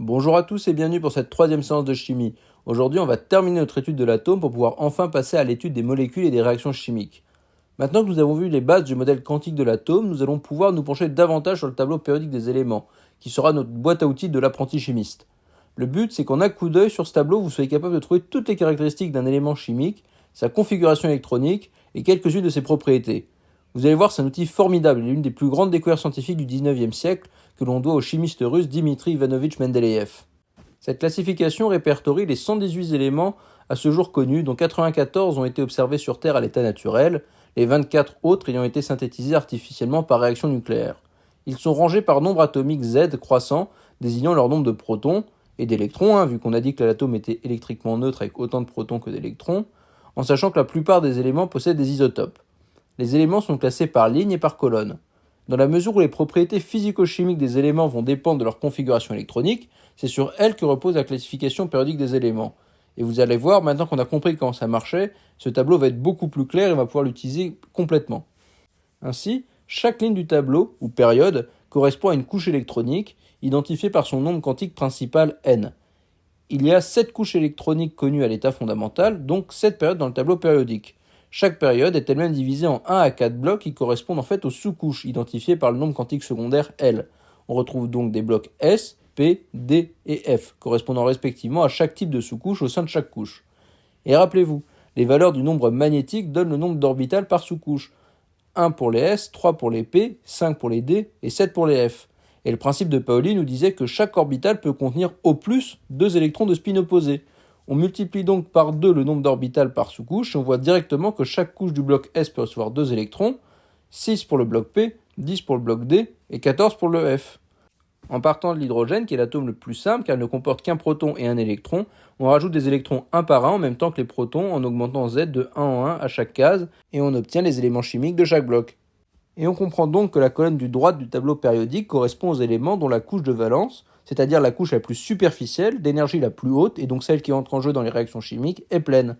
Bonjour à tous et bienvenue pour cette troisième séance de chimie. Aujourd'hui, on va terminer notre étude de l'atome pour pouvoir enfin passer à l'étude des molécules et des réactions chimiques. Maintenant que nous avons vu les bases du modèle quantique de l'atome, nous allons pouvoir nous pencher davantage sur le tableau périodique des éléments, qui sera notre boîte à outils de l'apprenti chimiste. Le but, c'est qu'en un coup d'œil sur ce tableau, vous soyez capable de trouver toutes les caractéristiques d'un élément chimique, sa configuration électronique et quelques-unes de ses propriétés. Vous allez voir, c'est un outil formidable et l'une des plus grandes découvertes scientifiques du 19e siècle que l'on doit au chimiste russe Dmitri Ivanovitch Mendeleïev. Cette classification répertorie les 118 éléments à ce jour connus, dont 94 ont été observés sur Terre à l'état naturel, les 24 autres ayant été synthétisés artificiellement par réaction nucléaire. Ils sont rangés par nombre atomique Z croissant, désignant leur nombre de protons, et d'électrons, vu qu'on a dit que l'atome était électriquement neutre avec autant de protons que d'électrons, en sachant que la plupart des éléments possèdent des isotopes. Les éléments sont classés par ligne et par colonne. Dans la mesure où les propriétés physico-chimiques des éléments vont dépendre de leur configuration électronique, c'est sur elles que repose la classification périodique des éléments. Et vous allez voir, maintenant qu'on a compris comment ça marchait, ce tableau va être beaucoup plus clair et on va pouvoir l'utiliser complètement. Ainsi, chaque ligne du tableau, ou période, correspond à une couche électronique, identifiée par son nombre quantique principal n. Il y a 7 couches électroniques connues à l'état fondamental, donc 7 périodes dans le tableau périodique. Chaque période est elle-même divisée en 1 à 4 blocs qui correspondent en fait aux sous-couches identifiées par le nombre quantique secondaire L. On retrouve donc des blocs S, P, D et F, correspondant respectivement à chaque type de sous-couche au sein de chaque couche. Et rappelez-vous, les valeurs du nombre magnétique donnent le nombre d'orbitales par sous-couche. 1 pour les S, 3 pour les P, 5 pour les D et 7 pour les F. Et le principe de Pauli nous disait que chaque orbitale peut contenir au plus 2 électrons de spin opposés. On multiplie donc par 2 le nombre d'orbitales par sous-couche et on voit directement que chaque couche du bloc S peut recevoir 2 électrons, 6 pour le bloc P, 10 pour le bloc D et 14 pour le F. En partant de l'hydrogène, qui est l'atome le plus simple car il ne comporte qu'un proton et un électron, on rajoute des électrons un par un en même temps que les protons en augmentant Z de 1 en 1 à chaque case et on obtient les éléments chimiques de chaque bloc. Et on comprend donc que la colonne du droite du tableau périodique correspond aux éléments dont la couche de valence, c'est-à-dire la couche la plus superficielle, d'énergie la plus haute, et donc celle qui entre en jeu dans les réactions chimiques, est pleine.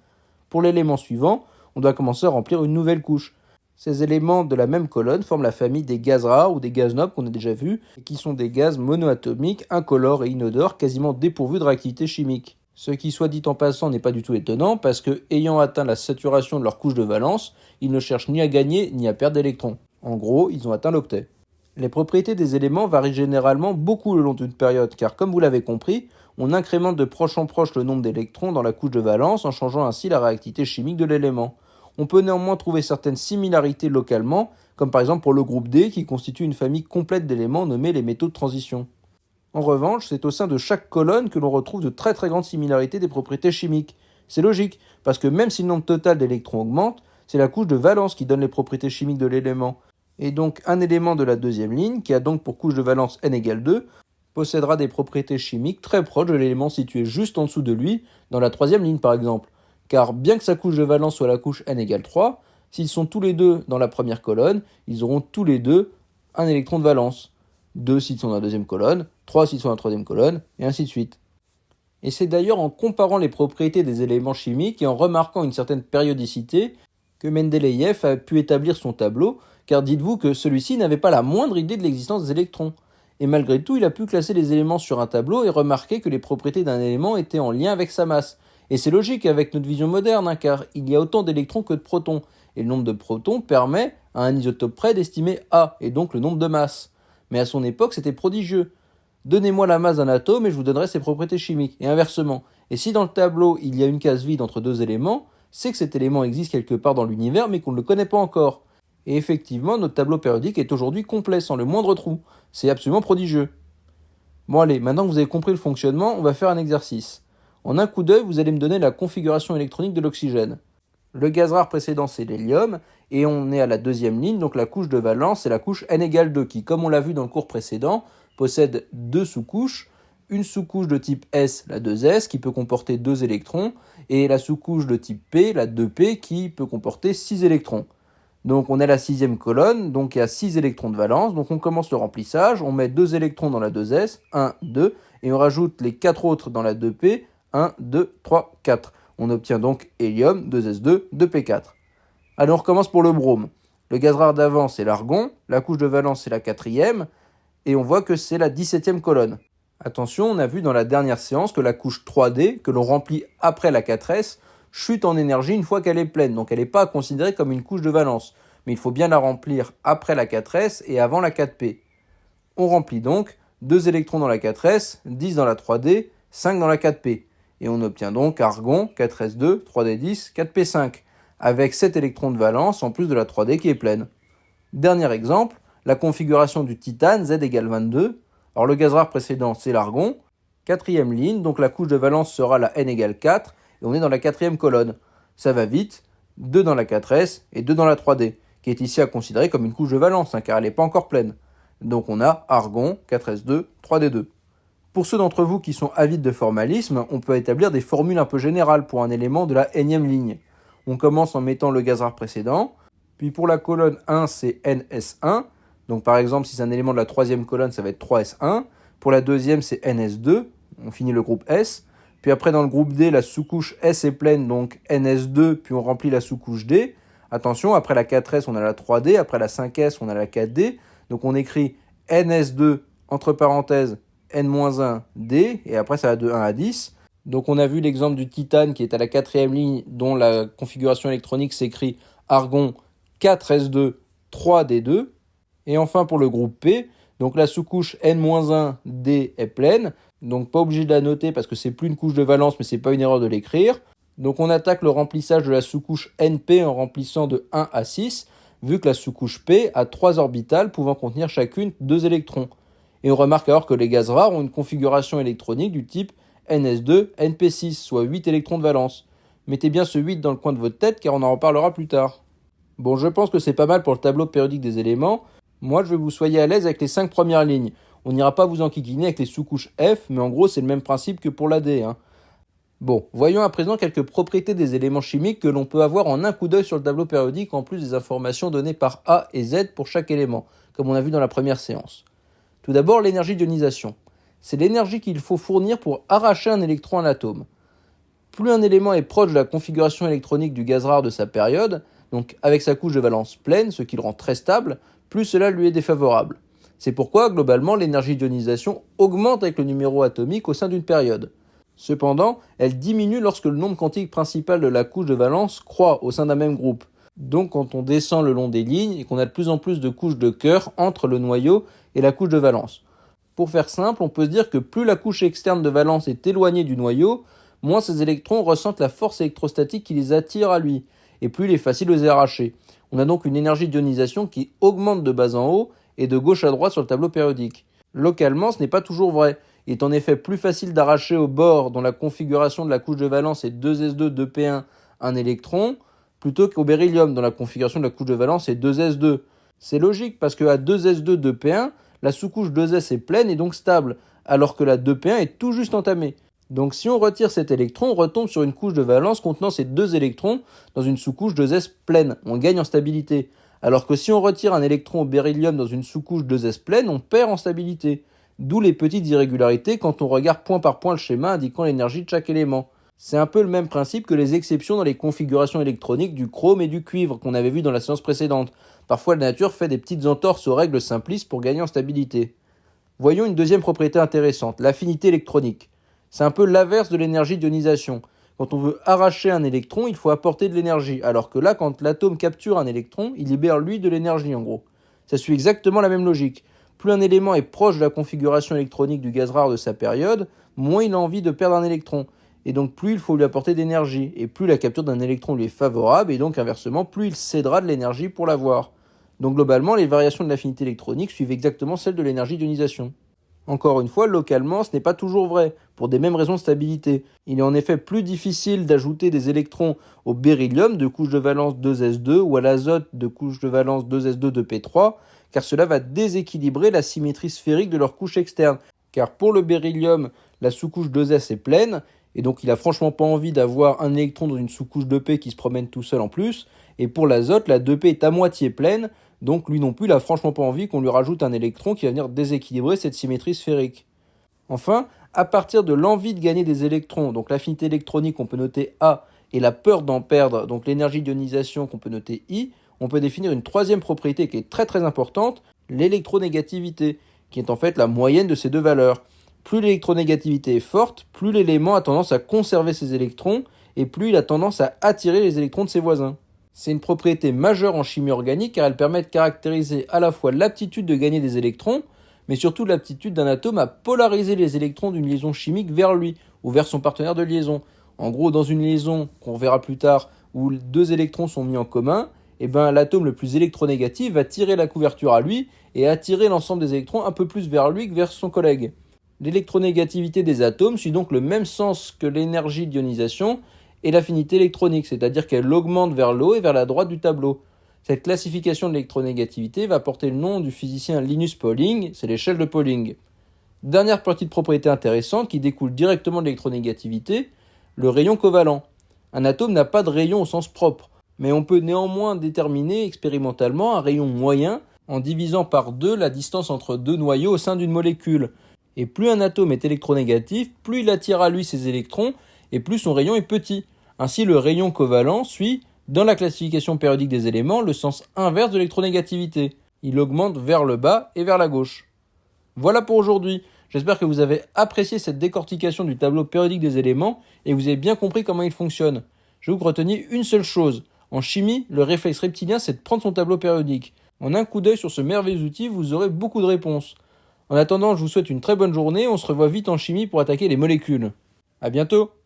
Pour l'élément suivant, on doit commencer à remplir une nouvelle couche. Ces éléments de la même colonne forment la famille des gaz rares ou des gaz nobles qu'on a déjà vus, et qui sont des gaz monoatomiques, incolores et inodores, quasiment dépourvus de réactivité chimique. Ce qui, soit dit en passant, n'est pas du tout étonnant, parce que, ayant atteint la saturation de leur couche de valence, ils ne cherchent ni à gagner ni à perdre d'électrons. En gros, ils ont atteint l'octet. Les propriétés des éléments varient généralement beaucoup le long d'une période, car comme vous l'avez compris, on incrémente de proche en proche le nombre d'électrons dans la couche de valence en changeant ainsi la réactivité chimique de l'élément. On peut néanmoins trouver certaines similarités localement, comme par exemple pour le groupe D qui constitue une famille complète d'éléments nommés les métaux de transition. En revanche, c'est au sein de chaque colonne que l'on retrouve de très très grandes similarités des propriétés chimiques. C'est logique, parce que même si le nombre total d'électrons augmente, c'est la couche de valence qui donne les propriétés chimiques de l'élément. Et donc un élément de la deuxième ligne, qui a donc pour couche de valence n égale 2, possédera des propriétés chimiques très proches de l'élément situé juste en dessous de lui, dans la troisième ligne par exemple. Car bien que sa couche de valence soit la couche n égale 3, s'ils sont tous les deux dans la première colonne, ils auront tous les deux un électron de valence. 2 s'ils sont dans la deuxième colonne, 3 s'ils sont dans la troisième colonne, et ainsi de suite. Et c'est d'ailleurs en comparant les propriétés des éléments chimiques et en remarquant une certaine périodicité que Mendeleïev a pu établir son tableau, car dites-vous que celui-ci n'avait pas la moindre idée de l'existence des électrons. Et malgré tout, il a pu classer les éléments sur un tableau et remarquer que les propriétés d'un élément étaient en lien avec sa masse. Et c'est logique avec notre vision moderne, car il y a autant d'électrons que de protons, et le nombre de protons permet, à un isotope près, d'estimer A, et donc le nombre de masses. Mais à son époque, c'était prodigieux. Donnez-moi la masse d'un atome et je vous donnerai ses propriétés chimiques, et inversement. Et si dans le tableau, il y a une case vide entre deux éléments, c'est que cet élément existe quelque part dans l'univers, mais qu'on ne le connaît pas encore. Et effectivement, notre tableau périodique est aujourd'hui complet, sans le moindre trou. C'est absolument prodigieux. Bon allez, maintenant que vous avez compris le fonctionnement, on va faire un exercice. En un coup d'œil, vous allez me donner la configuration électronique de l'oxygène. Le gaz rare précédent, c'est l'hélium, et on est à la deuxième ligne, donc la couche de valence, c'est la couche n égale 2, qui, comme on l'a vu dans le cours précédent, possède deux sous-couches, une sous-couche de type S, la 2S, qui peut comporter 2 électrons, et la sous-couche de type P, la 2P, qui peut comporter 6 électrons. Donc on est à la sixième colonne, donc il y a 6 électrons de valence, donc on commence le remplissage, on met 2 électrons dans la 2S, 1, 2, et on rajoute les 4 autres dans la 2P, 1, 2, 3, 4. On obtient donc hélium, 2S2, 2P4. Allez, on recommence pour le brome. Le gaz rare d'avant, c'est l'argon, la couche de valence, c'est la quatrième, et on voit que c'est la 17e colonne. Attention, on a vu dans la dernière séance que la couche 3D, que l'on remplit après la 4S, chute en énergie une fois qu'elle est pleine, donc elle n'est pas considérée comme une couche de valence, mais il faut bien la remplir après la 4S et avant la 4P. On remplit donc 2 électrons dans la 4S, 10 dans la 3D, 5 dans la 4P. Et on obtient donc argon, 4S2, 3D10, 4P5, avec 7 électrons de valence en plus de la 3D qui est pleine. Dernier exemple, la configuration du titane Z égale 22. Alors le gaz rare précédent, c'est l'argon. Quatrième ligne, donc la couche de valence sera la N égale 4, et on est dans la quatrième colonne. Ça va vite, 2 dans la 4S et 2 dans la 3D, qui est ici à considérer comme une couche de valence, car elle n'est pas encore pleine. Donc on a argon, 4S2, 3D2. Pour ceux d'entre vous qui sont avides de formalisme, on peut établir des formules un peu générales pour un élément de la nème ligne. On commence en mettant le gaz rare précédent, puis pour la colonne 1, c'est NS1. Donc par exemple, si c'est un élément de la troisième colonne, ça va être 3S1. Pour la deuxième, c'est NS2. On finit le groupe S. Puis après, dans le groupe D, la sous-couche S est pleine, donc NS2, puis on remplit la sous-couche D. Attention, après la 4S, on a la 3D. Après la 5S, on a la 4D. Donc on écrit NS2, entre parenthèses, N-1, D. Et après, ça va de 1 à 10. Donc on a vu l'exemple du titane qui est à la quatrième ligne, dont la configuration électronique s'écrit argon 4S2, 3D2. Et enfin pour le groupe P, donc la sous-couche N-1D est pleine, donc pas obligé de la noter parce que c'est plus une couche de valence, mais c'est pas une erreur de l'écrire. Donc on attaque le remplissage de la sous-couche NP en remplissant de 1 à 6, vu que la sous-couche P a 3 orbitales pouvant contenir chacune 2 électrons. Et on remarque alors que les gaz rares ont une configuration électronique du type NS2, NP6, soit 8 électrons de valence. Mettez bien ce 8 dans le coin de votre tête car on en reparlera plus tard. Bon, je pense que c'est pas mal pour le tableau périodique des éléments. Moi, je veux que vous soyez à l'aise avec les 5 premières lignes. On n'ira pas vous enquiquiner avec les sous-couches F, mais en gros, c'est le même principe que pour la D. Bon, voyons à présent quelques propriétés des éléments chimiques que l'on peut avoir en un coup d'œil sur le tableau périodique, en plus des informations données par A et Z pour chaque élément, comme on a vu dans la première séance. Tout d'abord, l'énergie d'ionisation. C'est l'énergie qu'il faut fournir pour arracher un électron à l'atome. Plus un élément est proche de la configuration électronique du gaz rare de sa période, donc avec sa couche de valence pleine, ce qui le rend très stable, plus cela lui est défavorable. C'est pourquoi, globalement, l'énergie d'ionisation augmente avec le numéro atomique au sein d'une période. Cependant, elle diminue lorsque le nombre quantique principal de la couche de valence croît au sein d'un même groupe. Donc quand on descend le long des lignes et qu'on a de plus en plus de couches de cœur entre le noyau et la couche de valence. Pour faire simple, on peut se dire que plus la couche externe de valence est éloignée du noyau, moins ces électrons ressentent la force électrostatique qui les attire à lui, et plus il est facile de les arracher. On a donc une énergie d'ionisation qui augmente de bas en haut et de gauche à droite sur le tableau périodique. Localement, ce n'est pas toujours vrai. Il est en effet plus facile d'arracher au bord dont la configuration de la couche de valence est 2s2, 2p1, un électron, plutôt qu'au beryllium dont la configuration de la couche de valence est 2s2. C'est logique parce qu'à 2s2, 2p1, la sous-couche 2s est pleine et donc stable, alors que la 2p1 est tout juste entamée. Donc si on retire cet électron, on retombe sur une couche de valence contenant ces 2 électrons dans une sous-couche 2s pleine. On gagne en stabilité. Alors que si on retire un électron au beryllium dans une sous-couche 2s pleine, on perd en stabilité. D'où les petites irrégularités quand on regarde point par point le schéma indiquant l'énergie de chaque élément. C'est un peu le même principe que les exceptions dans les configurations électroniques du chrome et du cuivre qu'on avait vu dans la séance précédente. Parfois la nature fait des petites entorses aux règles simplistes pour gagner en stabilité. Voyons une deuxième propriété intéressante, l'affinité électronique. C'est un peu l'inverse de l'énergie d'ionisation. Quand on veut arracher un électron, il faut apporter de l'énergie, alors que là, quand l'atome capture un électron, il libère lui de l'énergie en gros. Ça suit exactement la même logique. Plus un élément est proche de la configuration électronique du gaz rare de sa période, moins il a envie de perdre un électron. Et donc plus il faut lui apporter d'énergie, et plus la capture d'un électron lui est favorable, et donc inversement, plus il cédera de l'énergie pour l'avoir. Donc globalement, les variations de l'affinité électronique suivent exactement celles de l'énergie d'ionisation. Encore une fois, localement, ce n'est pas toujours vrai, pour des mêmes raisons de stabilité. Il est en effet plus difficile d'ajouter des électrons au beryllium de couche de valence 2s2 ou à l'azote de couche de valence 2s2 de P3, car cela va déséquilibrer la symétrie sphérique de leur couche externe. Car pour le beryllium, la sous-couche 2s est pleine, et donc il a franchement pas envie d'avoir un électron dans une sous-couche 2p qui se promène tout seul en plus, et pour l'azote, la 2p est à moitié pleine, donc lui non plus, il a franchement pas envie qu'on lui rajoute un électron qui va venir déséquilibrer cette symétrie sphérique. Enfin, à partir de l'envie de gagner des électrons, donc l'affinité électronique qu'on peut noter A, et la peur d'en perdre, donc l'énergie d'ionisation qu'on peut noter I, on peut définir une troisième propriété qui est très très importante, l'électronégativité, qui est en fait la moyenne de ces deux valeurs. Plus l'électronégativité est forte, plus l'élément a tendance à conserver ses électrons et plus il a tendance à attirer les électrons de ses voisins. C'est une propriété majeure en chimie organique car elle permet de caractériser à la fois l'aptitude de gagner des électrons, mais surtout l'aptitude d'un atome à polariser les électrons d'une liaison chimique vers lui ou vers son partenaire de liaison. En gros, dans une liaison qu'on verra plus tard où deux électrons sont mis en commun, l'atome le plus électronégatif va tirer la couverture à lui et attirer l'ensemble des électrons un peu plus vers lui que vers son collègue. L'électronégativité des atomes suit donc le même sens que l'énergie d'ionisation et l'affinité électronique, c'est-à-dire qu'elle augmente vers le haut et vers la droite du tableau. Cette classification de l'électronégativité va porter le nom du physicien Linus Pauling, c'est l'échelle de Pauling. Dernière petite propriété intéressante qui découle directement de l'électronégativité, le rayon covalent. Un atome n'a pas de rayon au sens propre, mais on peut néanmoins déterminer expérimentalement un rayon moyen en divisant par 2 la distance entre deux noyaux au sein d'une molécule. Et plus un atome est électronégatif, plus il attire à lui ses électrons et plus son rayon est petit. Ainsi, le rayon covalent suit, dans la classification périodique des éléments, le sens inverse de l'électronégativité. Il augmente vers le bas et vers la gauche. Voilà pour aujourd'hui. J'espère que vous avez apprécié cette décortication du tableau périodique des éléments et que vous avez bien compris comment il fonctionne. Je vous retenir une seule chose. En chimie, le réflexe reptilien, c'est de prendre son tableau périodique. En un coup d'œil sur ce merveilleux outil, vous aurez beaucoup de réponses. En attendant, je vous souhaite une très bonne journée. On se revoit vite en chimie pour attaquer les molécules. À bientôt!